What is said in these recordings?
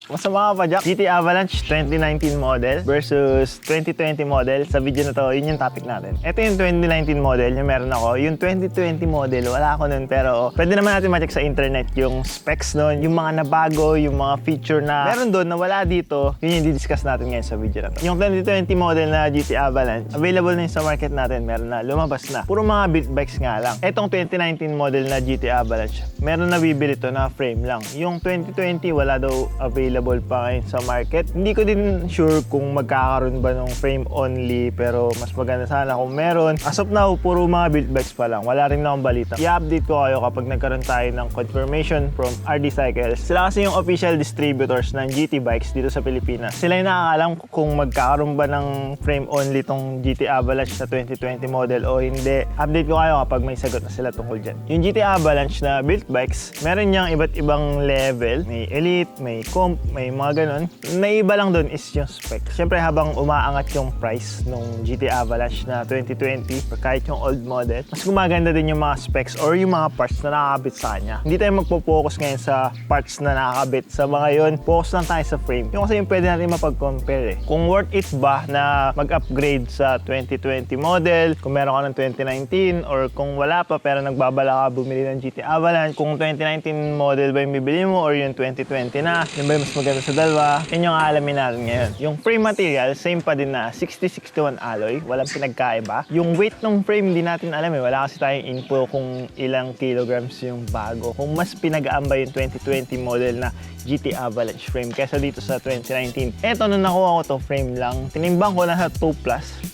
Masa mga kapadyak, GT Avalanche 2019 model versus 2020 model. Sa video na to, yun yung topic natin. Ito yung 2019 model, yung meron ako. Yung 2020 model, wala ako nun, pero pwede naman natin ma-check sa internet yung specs nun, yung mga nabago, yung mga feature na meron doon na wala dito. Yun yung di-discuss natin ngayon sa video na to. Yung 2020 model na GT Avalanche, available na yun sa market natin, meron na, lumabas na. Puro mga built bikes nga lang. Etong 2019 model na GT Avalanche, meron na bibili to na frame lang. Yung 2020, wala daw available pa ngayon sa market. Hindi ko din sure kung magkakaroon ba ng frame only, pero mas maganda sana kung meron. As of now, puro mga built bikes pa lang. Wala rin akong balita. I-update ko kayo kapag nagkaroon tayo ng confirmation from RD Cycles. Sila kasi yung official distributors ng GT bikes dito sa Pilipinas. Sila yung nakakalam kung magkakaroon ba ng frame only tong GT Avalanche sa 2020 model o hindi. Update ko kayo kapag may sagot na sila tungkol dyan. Yung GT Avalanche na built bikes, meron niyang iba't ibang level. May Elite, may Comp, may mga ganun. Naiba lang doon is yung spec. Siyempre habang umaangat yung price nung GT Avalanche na 2020, kahit yung old model, mas gumaganda din yung mga specs or yung mga parts na nakakabit sa kanya. Hindi tayo magpo-focus ngayon sa parts na nakakabit. Sa mga yon, focus lang tayo sa frame. Yung kasi yung pwede natin mapag-compare eh. Kung worth it ba na mag-upgrade sa 2020 model, kung meron ka ng 2019, or kung wala pa pero nagbabala ka bumili ng GT Avalanche, kung 2019 model ba yung bibili mo or yung 2020 na, yun ba yung mas maganda sa dalawa, yun yung aalamin natin ngayon. Yung frame material, same pa din na 6061 alloy, walang pinagkaiba. Yung weight ng frame, hindi natin alam eh. Wala kasi tayong info kung ilang kilograms yung bago. Kung mas pinag-aamba yung 2020 model na GT Avalanche frame kaysa dito sa 2019. Eto, nung nakuha ko to frame lang, tinimbang ko na sa 2+,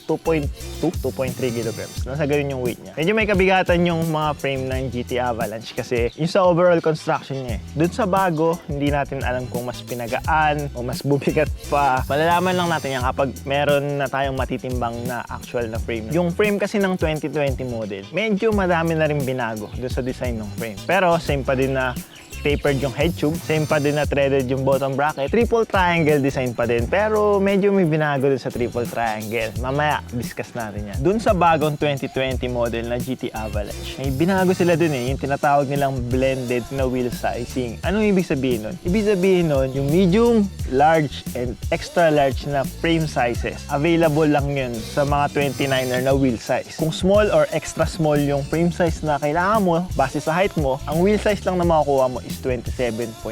2.3 kilograms. Nasa ganun yung weight niya. Medyo may kabigatan yung mga frame ng GT Avalanche kasi yung sa overall construction niya eh. Doon sa bago, hindi natin alam kung mas pinagaan o mas bumigat pa. Malalaman lang natin yan kapag meron na tayong matitimbang na actual na frame. Yung frame kasi ng 2020 model, medyo madami na rin binago doon sa design ng frame. Pero same pa din na tapered yung head tube, same pa din na threaded yung bottom bracket, triple triangle design pa din, pero medyo may binago dun sa triple triangle. Mamaya, discuss natin yan. Dun sa bagong 2020 model na GT Avalanche, may binago sila dun eh, yung tinatawag nilang blended na wheel sizing. Anong ibig sabihin nun? Ibig sabihin nun, yung medium, large, and extra large na frame sizes, available lang yun sa mga 29er na wheel size. Kung small or extra small yung frame size na kailangan mo, base sa height mo, ang wheel size lang na makukuha mo is 27.5.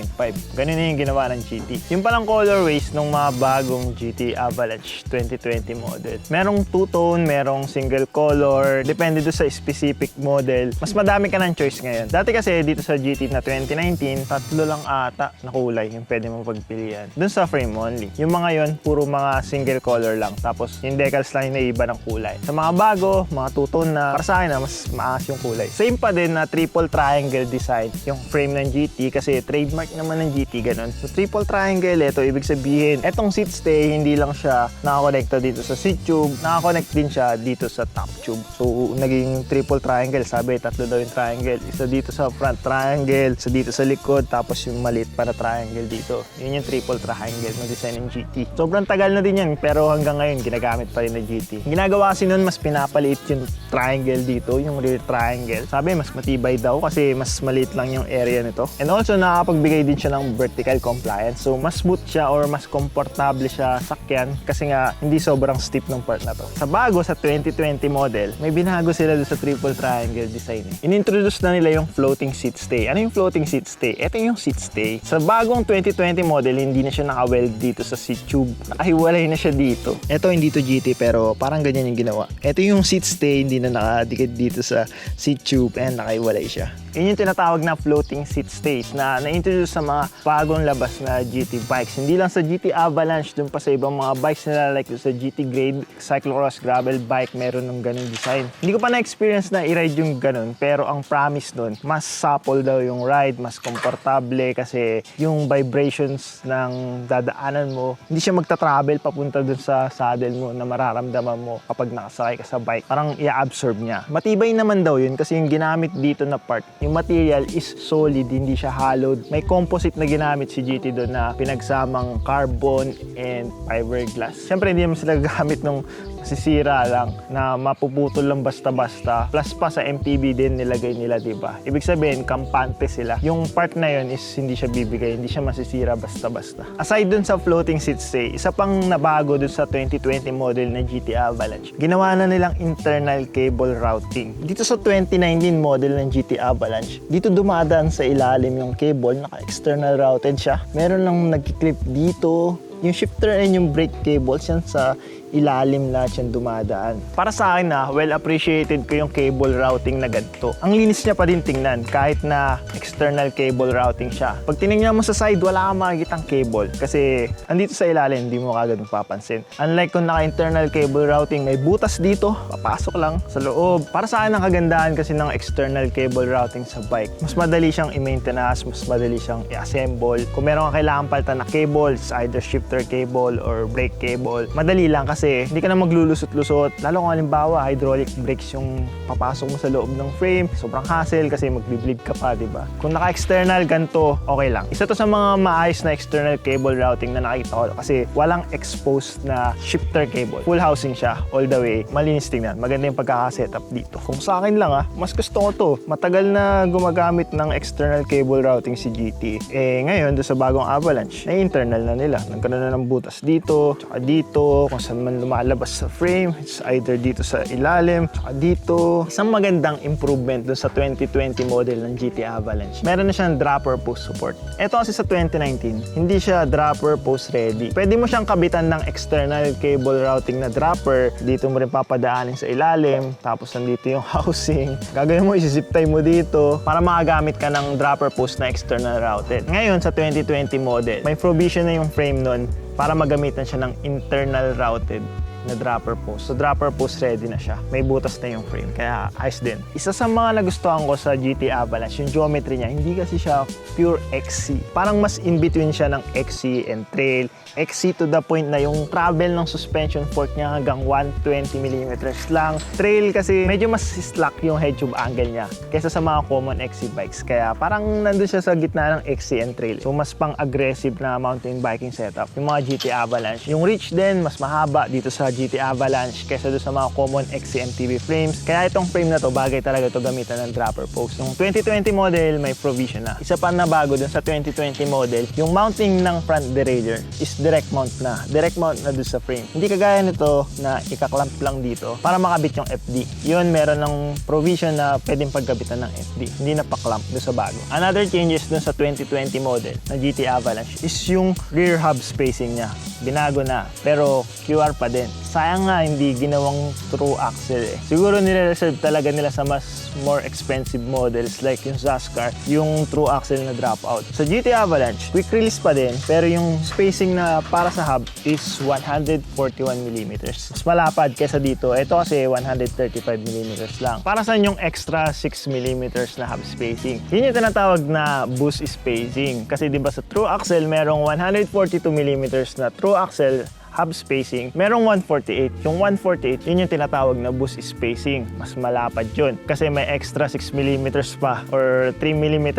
Ganun na yung ginawa ng GT. Yung palang colorways ng mga bagong GT Avalanche 2020 model. Merong two-tone, merong single color. Depende doon sa specific model. Mas madami ka ng choice ngayon. Dati kasi dito sa GT na 2019, tatlo lang ata na kulay yung pwede mong pagpilian. Doon sa frame only. Yung mga yon puro mga single color lang. Tapos yung decals lang yung naiba ng kulay. Sa mga bago, mga two-tone na, para sa akin na mas maas yung kulay. Same pa din na triple triangle design yung frame ng GT kasi trademark naman ng GT ganun. So triple triangle, ito ibig sabihin, etong seat stay hindi lang siya nakakonekta dito sa seat tube, nakakonect din siya dito sa top tube. So naging triple triangle, sabi tatlo daw yung triangle. Isa dito sa front triangle, isa dito sa likod, tapos yung maliit para triangle dito. Yun yung triple triangle na design ng GT. Sobrang tagal na din yan, pero hanggang ngayon ginagamit pa rin ng GT. Ang ginagawa kasi nun, mas pinapaliit yung triangle dito, yung rear triangle. Sabi mas matibay daw kasi mas maliit lang yung area nito. And also, nakakapagbigay din siya ng vertical compliance. So, mas smooth siya or mas komportable siya sakyan kasi nga hindi sobrang steep ng part na to. Sa bago, sa 2020 model, may binago sila doon sa triple triangle design eh. Inintroduce na nila yung floating seat stay. Ano yung floating seat stay? Ito yung seat stay. Sa bagong 2020 model, hindi na siya naka-weld dito sa seat tube. Nakahiwalay na siya dito. Ito hindi to GT pero parang ganyan yung ginawa. Ito yung seat stay, hindi na nakadikit dito sa seat tube and nakahiwalay siya. Yun yung tinatawag na floating seat stays na na-introduce sa mga bagong labas na GT bikes. Hindi lang sa GT Avalanche, dun pa sa ibang mga bikes nila like sa GT Grade, cyclocross gravel bike, meron ng ganung design. Hindi ko pa na-experience na i-ride yung ganun, pero ang promise nun, mas supple daw yung ride, mas komportable kasi yung vibrations ng dadaanan mo, hindi siya magta-travel papunta dun sa saddle mo na mararamdaman mo kapag nakasakay ka sa bike. Parang i-absorb niya. Matibay naman daw yun kasi yung ginamit dito na part, yung material is solid, hindi siya hollowed. May composite na ginamit si GT doon na pinagsamang carbon and fiberglass. Siyempre, hindi naman sila gagamit ng masisira lang, na mapuputol lang basta-basta. Plus pa sa MTB din nilagay nila, diba? Ibig sabihin, kampante sila. Yung part na yun is hindi siya bibigay, hindi siya masisira basta-basta. Aside dun sa floating seat stay, isa pang nabago dun sa 2020 model na GT Avalanche, ginawa na nilang internal cable routing. Dito sa 2019 model ng GT Avalanche, dito dumadaan sa ilalim yung cable, naka-external routed siya. Meron lang nagki-clip dito. Yung shifter and yung brake cables yan sa ilalim lahat yan dumadaan. Para sa akin well appreciated ko yung cable routing na ganito. Ang linis niya pa din tingnan kahit na external cable routing siya. Pag tinignan mo sa side, wala kang makikitang cable kasi andito sa ilalim, hindi mo kagad mapapansin. Unlike kung naka-internal cable routing, may butas dito, papasok lang sa loob. Para sa akin ang kagandahan kasi ng external cable routing sa bike, mas madali siyang i-maintenance, mas madali siyang i-assemble. Kung meron kang kailangan palitan na cables, either shifter cable or brake cable, madali lang kasi hindi ka na maglulusot-lusot. Lalo kung halimbawa, hydraulic brakes yung papasok mo sa loob ng frame. Sobrang hassle kasi magbi-bleed ka pa, diba? Kung naka-external, ganito, okay lang. Isa to sa mga maayos na external cable routing na nakita ko kasi walang exposed na shifter cable. Full housing siya, all the way. Malinis tingnan. Maganda yung pagkaka-setup dito. Kung sa akin lang mas gusto ko to. Matagal na gumagamit ng external cable routing si GT. Ngayon, doon sa bagong Avalanche, ay internal na nila. Nagkaroon na ng butas dito, tsaka dito, kung saan man lumalabas sa frame. It's either dito sa ilalim, tsaka dito. Isang magandang improvement dun sa 2020 model ng GT Avalanche. Meron na siyang dropper post support. Ito kasi sa 2019, hindi siya dropper post ready. Pwede mo siyang kabitan ng external cable routing na dropper. Dito mo rin papadaanin sa ilalim. Tapos nandito yung housing. Gagawin mo, isi-zip tie mo dito para makagamit ka ng dropper post na external routed. Ngayon sa 2020 model, may provision na yung frame nun para magamitan siya ng internal routed na dropper post. So dropper post ready na siya. May butas na yung frame. Kaya ayos din. Isa sa mga nagustuhan ko sa GT Avalanche, yung geometry niya, hindi kasi siya pure XC. Parang mas in between siya ng XC and trail. XC to the point na yung travel ng suspension fork niya hanggang 120mm lang. Trail kasi medyo mas slack yung head tube angle niya kaysa sa mga common XC bikes. Kaya parang nandun siya sa gitna ng XC and trail. So mas pang-aggressive na mountain biking setup yung mga GT Avalanche. Yung reach din mas mahaba dito sa GT Avalanche kaysa doon sa mga common XC MTB frames. Kaya itong frame na to bagay talaga to gamitan ng dropper post. Yung 2020 model may provision na. Isa pa na bago dun sa 2020 model, yung mounting ng front derailleur is direct mount na. Direct mount na doon sa frame. Hindi kagaya nito na ikaklamp lang dito para makabit yung FD. Yun, meron ng provision na pwedeng pagkabitan ng FD. Hindi na pa-clamp doon sa bago. Another changes doon sa 2020 model na GT Avalanche is yung rear hub spacing niya. Binago na, pero QR pa din. Sayang nga hindi ginawang true axle Siguro nire-reserve talaga nila sa mas more expensive models like yung Zascar, yung true axle na dropout. Sa GT Avalanche, quick release pa din, pero yung spacing na para sa hub is 141mm. Mas malapad kesa dito. Ito kasi 135mm lang. Para sa yung extra 6mm na hub spacing. Yun yung tinatawag na boost spacing. Kasi diba sa true axle, merong 142mm na true axle hub spacing, merong 148. Yung 148, yun yung tinatawag na boost spacing. Mas malapad yun. Kasi may extra 6mm pa or 3mm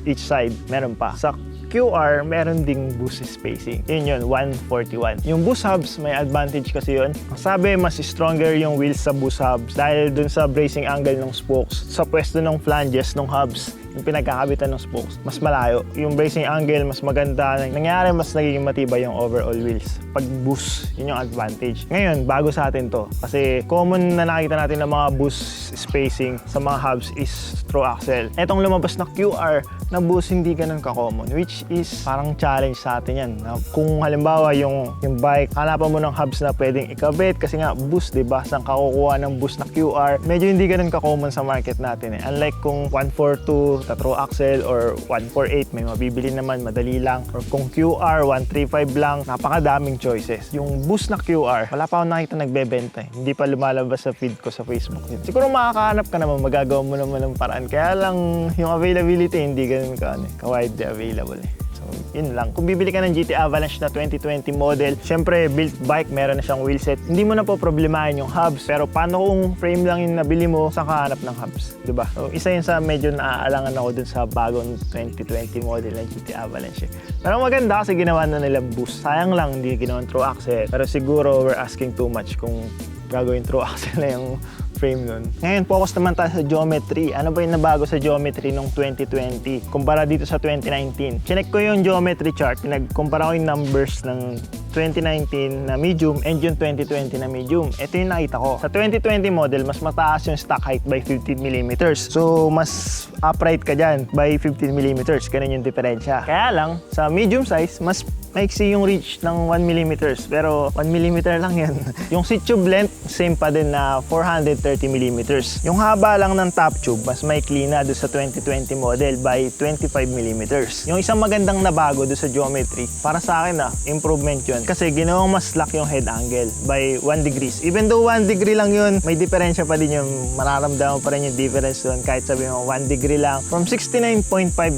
each side. Meron pa. Sa QR, meron ding boost spacing. Yun yun, 141. Yung boost hubs, may advantage kasi yun. Sabi, mas stronger yung wheels sa boost hubs dahil dun sa bracing angle ng spokes. Sa pwesto ng flanges ng hubs, yung pinagkakabitan ng spokes, mas malayo. Yung bracing angle, mas maganda. Nangyari, mas nagiging matibay yung overall wheels. Pag boost, yun yung advantage. Ngayon, bago sa atin to. Kasi common na nakita natin ng mga boost spacing sa mga hubs is true axle. Etong lumabas na QR na boost hindi ganun ka-common, which is parang challenge sa atin yan. Na kung halimbawa yung bike, hanapan mo ng hubs na pwedeng ikabit kasi nga boost, diba? Saan ka kukuha ng boost na QR? Medyo hindi ganun ka-common sa market natin Unlike kung 142 na true axle or 148, may mabibili naman, madali lang. Or kung QR, 135 lang, napakadaming choices. Yung boost na QR, wala pa akong nakita nagbebenta Hindi pa lumalabas sa feed ko sa Facebook. Siguro makakahanap ka naman, magagawa mo naman ng paraan. Kaya lang, yung availability, hindi ganun ka-widely available So, yun lang. Kung bibili ka ng GT Avalanche na 2020 model, syempre, built bike, meron na siyang wheelset. Hindi mo na po problemahin yung hubs. Pero paano kung frame lang yung nabili mo, saan ka hanap ng hubs? Diba? So, isa yun sa medyo naaalangan ako dun sa bagong 2020 model ng GT Avalanche. Pero maganda kasi ginawa na nilang boost. Sayang lang, hindi ginawang true axle. Pero siguro, we're asking too much kung gagawin through axle na yung frame nun. Ngayon, focus naman tayo sa geometry. Ano ba yung nabago sa geometry nung 2020 kumpara dito sa 2019? Chinek ko yung geometry chart, pinagkumpara ko yung numbers ng 2019 na medium and yung 2020 na medium. Ito yung nakita ko. Sa 2020 model, mas mataas yung stock height by 15 mm. So, mas upright ka dyan by 15 mm. Ganun yung diferensya. Kaya lang, sa medium size, mas maiksi yung reach ng 1 mm. Pero 1 mm lang yan. Yung seat tube length, same pa din na 430 mm. Yung haba lang ng top tube, mas maikli na doon sa 2020 model by 25 mm. Yung isang magandang nabago doon sa geometry, para sa akin improvement yun. Kasi ginawang mas slack yung head angle by 1 degrees. Even though 1 degree lang yun, may diferensya pa din yung mararamdaman pa rin yung difference doon kahit sabi mo 1 degree lang. From 69.5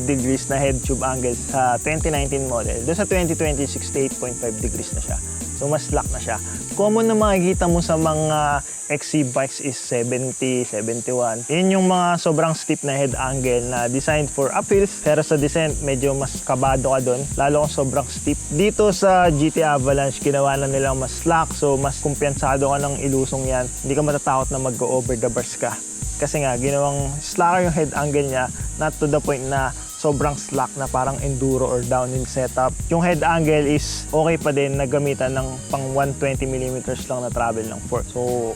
degrees na head tube angle sa 2019 model, doon sa 2020, 68.5 degrees na siya. So, mas slack na siya. Common na makikita mo sa mga XC bikes is 70, 71. Yun yung mga sobrang steep na head angle na designed for uphills. Pero sa descent, medyo mas kabado ka doon. Lalo kung sobrang steep. Dito sa GT Avalanche, ginawa na nilang mas slack. So, mas kumpiyansado ka ng ilusong yan. Hindi ka matatakot na mag-go-over the bars ka. Kasi nga, ginawang slacker yung head angle niya. Not to the point na sobrang slack na parang enduro or downhill setup. Yung head angle is okay pa din na gamitan ng pang 120 mm lang na travel ng fork. So,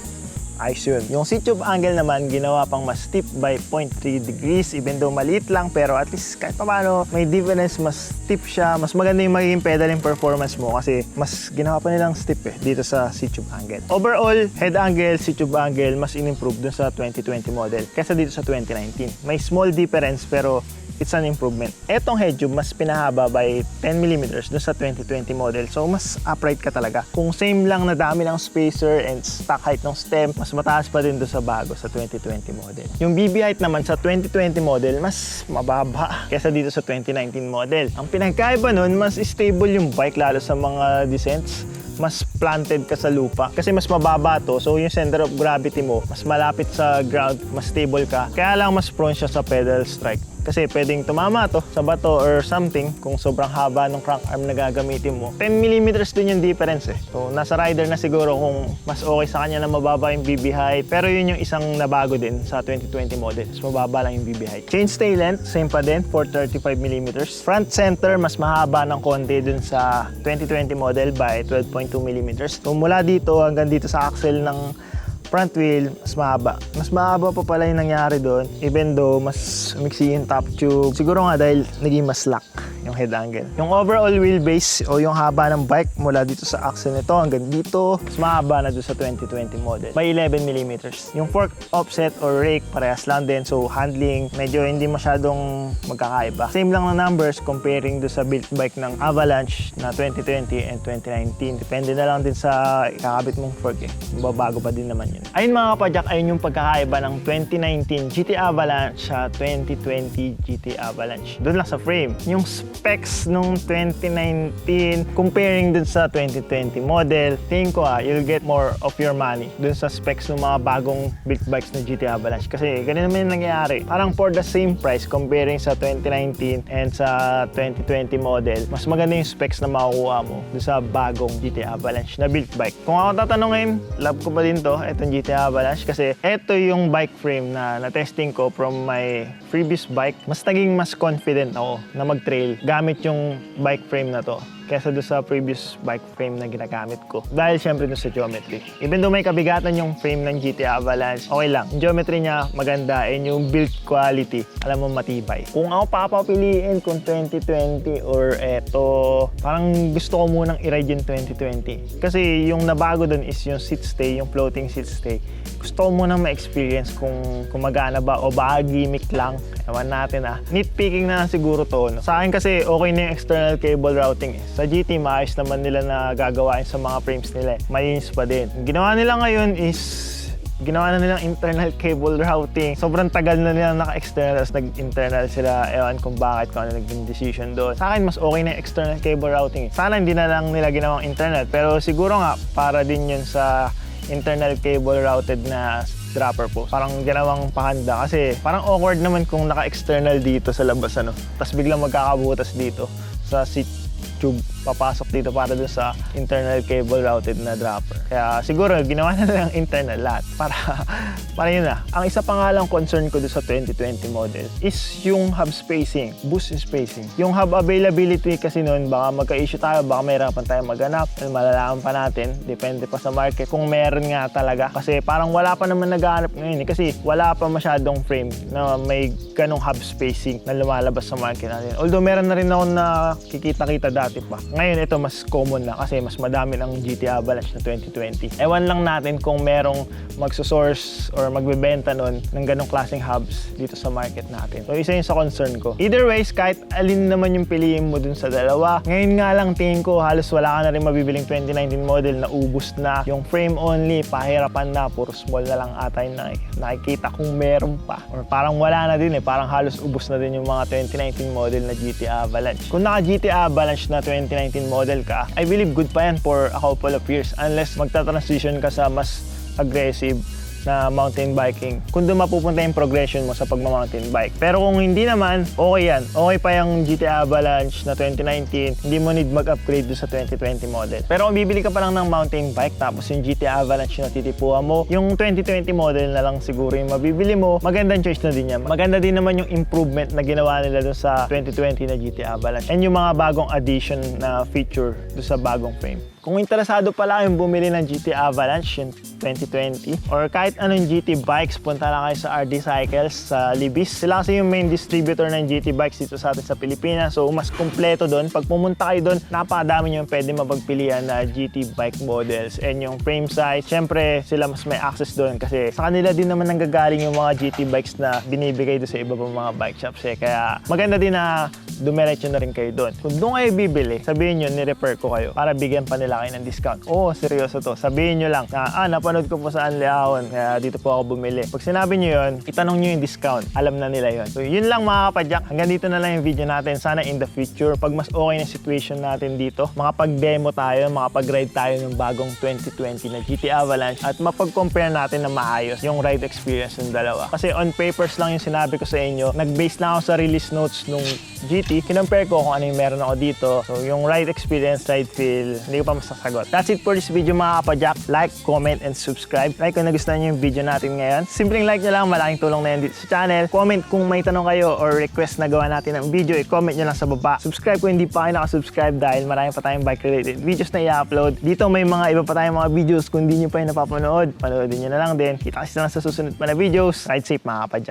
ayos yun. Yung seat tube angle naman, ginawa pang mas steep by 0.3 degrees. Even though maliit lang, pero at least kahit pa paano, may difference, mas steep siya. Mas maganda yung magiging pedaling performance mo kasi mas ginawa pa nilang steep dito sa seat tube angle. Overall, head angle, seat tube angle, mas in-improve dun sa 2020 model kaysa dito sa 2019. May small difference pero it's an improvement. Etong head tube mas pinahaba by 10 mm dun sa 2020 model. So, mas upright ka talaga. Kung same lang na dami ng spacer and stock height ng stem, mas mataas pa din dun sa bago sa 2020 model. Yung BB height naman sa 2020 model, mas mababa kesa dito sa 2019 model. Ang pinagkaiba nun, mas stable yung bike lalo sa mga descents. Mas planted ka sa lupa kasi mas mababa to. So, yung center of gravity mo, mas malapit sa ground, mas stable ka. Kaya lang mas prone siya sa pedal strike. Kasi pwedeng tumama to sa bato or something kung sobrang haba ng crank arm na gagamitin mo. 10 mm din yung difference So, nasa rider na siguro kung mas okay sa kanya na mababa yung BB height. Pero yun yung isang nabago din sa 2020 model. Mas mababa lang yung BB height. Chainstay length, same pa din, 435 mm. Front center, mas mahaba ng konti dun sa 2020 model by 12.2 mm. So, mula dito hanggang dito sa axle ng front wheel, mas mahaba. Mas mahaba pa pala yung nangyari doon. Even though mas mixi yung top tube. Siguro nga dahil naging mas slack yung head angle. Yung overall wheelbase o yung haba ng bike mula dito sa axle nito hanggang dito, mas mahaba na doon sa 2020 model by 11 mm. Yung fork offset or rake, parehas lang din. So handling, medyo hindi masyadong magkakaiba. Same lang na numbers comparing doon sa built bike ng Avalanche na 2020 and 2019. Depende na lang din sa ikakabit mong fork Babago pa din naman yun. Ayun mga kapadyak, ayun yung pagkakaiba ng 2019 GT Avalanche sa 2020 GT Avalanche. Doon lang sa frame. Yung specs nung 2019 comparing dun sa 2020 model, tingin ko you'll get more of your money dun sa specs ng mga bagong built bikes na GT Avalanche. Kasi ganun naman yung nangyayari. Parang for the same price comparing sa 2019 and sa 2020 model, mas maganda yung specs na makukuha mo dun sa bagong GT Avalanche na built bike. Kung ako tatanungin, love ko pa din to, itong GT Avalanche kasi ito yung bike frame na na-testing ko from my previous bike. Mas naging mas confident ako na mag-trail gamit yung bike frame na to kesa doon sa previous bike frame na ginagamit ko. Dahil syempre doon sa geometry. Even though may kabigatan yung frame ng GT Avalanche, okay lang. Yung geometry niya maganda and yung build quality, alam mo matibay. Kung ako papapiliin kung 2020 or eto, parang gusto ko munang i-ride yung 2020. Kasi yung nabago doon is yung seat stay, yung floating seat stay. Gusto ko munang ma-experience kung magana ba o baka gimmick lang. Ewan natin Nitpicking na siguro to. Sa akin kasi okay na yung external cable routing Sa GT, maayos naman nila na gagawain sa mga frames nila Malinis pa din. Ang ginawa nila ngayon is ginawa na nilang internal cable routing. Sobrang tagal na nila naka-external, tapos nag-internal sila. Ewan kung bakit, kung ano naging decision doon. Sa akin, mas okay na yung external cable routing. Sana hindi na lang nila ginawang internal. Pero siguro nga, para din yun sa internal cable routed na dropper post. Parang ginawang pahanda kasi parang awkward naman kung naka-external dito sa labas tapos biglang magkakabutas dito sa seat tube. papasok dito para dun sa internal cable routed na dropper. Kaya siguro ginawa na lang internal lahat para yun na. Ang isa pa nga lang concern ko dun sa 2020 model is yung hub spacing, boost spacing. Yung hub availability kasi nun, baka magka-issue tayo, baka mahirapan tayo maghanap, malalaman pa natin, depende pa sa market kung meron nga talaga. Kasi parang wala pa naman naghahanap ngayon kasi wala pa masyadong frame na may ganong hub spacing na lumalabas sa market natin. Although meron na rin ako na kikita-kita dati pa. Ngayon ito mas common na kasi mas madami ng GT Avalanche na 2020. Ewan lang natin kung merong magsosource or magbebenta nun ng ganong klaseng hubs dito sa market natin. So isa yun sa concern ko. Either ways, kahit alin naman yung piliin mo dun sa dalawa, ngayon nga lang tingin ko halos wala ka na rin mabibiling 2019 model na ubus na. Yung frame only, pahirapan na, puro small na lang ata yung nakikita kung meron pa. Or parang wala na din parang halos ubus na din yung mga 2019 model na GT Avalanche. Kung naka GT Avalanche na 2019 model ka, I believe good pa yan for a couple of years unless magta-transition ka sa mas aggressive na mountain biking. Kung doon mapupunta yung progression mo sa pagma-mountain bike. Pero kung hindi naman, okay yan. Okay pa yung GT Avalanche na 2019, hindi mo need mag-upgrade doon sa 2020 model. Pero kung bibili ka pa lang ng mountain bike tapos yung GT Avalanche na titipuan mo, yung 2020 model na lang siguro yung mabibili mo, magandang choice na din yan. Maganda din naman yung improvement na ginawa nila doon sa 2020 na GT Avalanche and yung mga bagong addition na feature doon sa bagong frame. Kung interesado pala kayong bumili ng GT Avalanche yung 2020 or kahit anong GT bikes, punta lang kayo sa RD Cycles sa Libis. Sila kasi yung main distributor ng GT bikes dito sa atin sa Pilipinas. So mas kumpleto doon. Pag pumunta kayo doon, napakadami nyo yung pwede mapagpilian na GT bike models and yung frame size. Siyempre sila mas may access doon kasi sa kanila din naman nanggagaling yung mga GT bikes na binibigay doon sa iba pang mga bike shops Kaya maganda din na dumiretso na rin kayo doon. Kung doon kayo bibili, sabihin nyo, ni-refer ko kayo para bigyan pa nila kayo ng discount. Oo, seryoso to. Sabihin nyo lang na, napanood ko po sa Anli Ahon, kaya dito po ako bumili. Pag sinabi nyo yun, itanong nyo yung discount. Alam na nila yun. So, yun lang mga kapadyak. Hanggang dito na lang yung video natin. Sana in the future, pag mas okay na situation natin dito, makapag-demo tayo, makapag-ride tayo ng bagong 2020 na GT Avalanche at mapag-compare natin na maayos yung ride experience ng dalawa. Kasi on papers lang yung sinabi ko sa inyo. Nag-base lang ako sa release notes nung GT. Kinompare ko kung ano yung meron ako dito. So, yung ride experience, ride feel, hindi ko pa masasagot. That's it for this video mga kapadyak. Like, comment, and subscribe. Like kung nagustuhan nyo yung video natin ngayon. Simpleng like nyo lang, malaking tulong na yan dito sa channel. Comment kung may tanong kayo or request na gawa natin ng video, i-comment nyo lang sa baba. Subscribe kung hindi pa kayo nakasubscribe dahil marami pa tayong bike-related videos na i-upload. Dito may mga iba pa tayong mga videos. Kung hindi nyo pa yung napapanood, panoodin nyo na lang din. Kita kasi lang sa susunod pa na videos. Ride safe mga kapadyak.